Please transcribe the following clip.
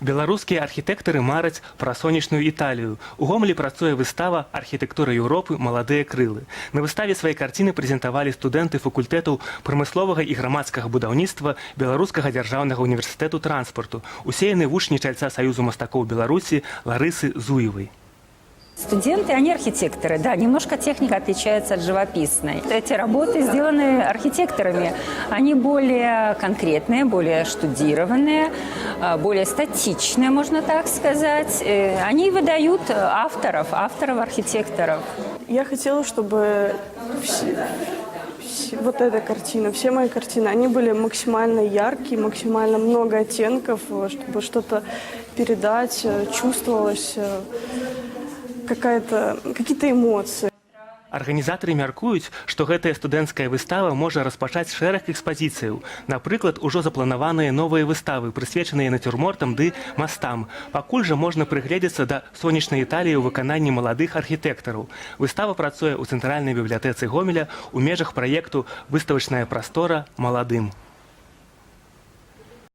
Беларускія архітэктары мараць пра сонечную Італію. У Гомелі працуе выстава «Архітэктура Еўропы. Маладыя крылы». На выставе свае карціны прэзентавалі студэнты факультэтаў прамысловага і грамадскага будаўніцтва Беларускага дзяржаўнага універсітэту транспарту. Усе яны вучні чальца Саюзу мастакоў Беларусі Ларысы Зуевай. Студенты, они архитекторы, да, немножко техника отличается от живописной. Эти работы сделаны архитекторами, они более конкретные, более штудированные, более статичные, можно так сказать. Они выдают авторов-архитекторов. Я хотела, чтобы вот эта картина, все мои картины, они были максимально яркие, максимально много оттенков, чтобы что-то передать, чувствовалось какие-то эмоции. Арганізатары мяркуюць, што гэтая студэнцкая выстава можа распачаць шэраг экспазіцыяў. Напрыклад, ужо запланаваныя новыя выставы, прысвечаныя нацюрмортам ды мастам. Пакуль жа можна прыгледзецца да сонечнай Італіі ў выкананні маладых архітэктараў. Выстава працуе ў цэнтральнай бібліятэцы Гомеля ў межах праекту «Выставачная прастора маладым».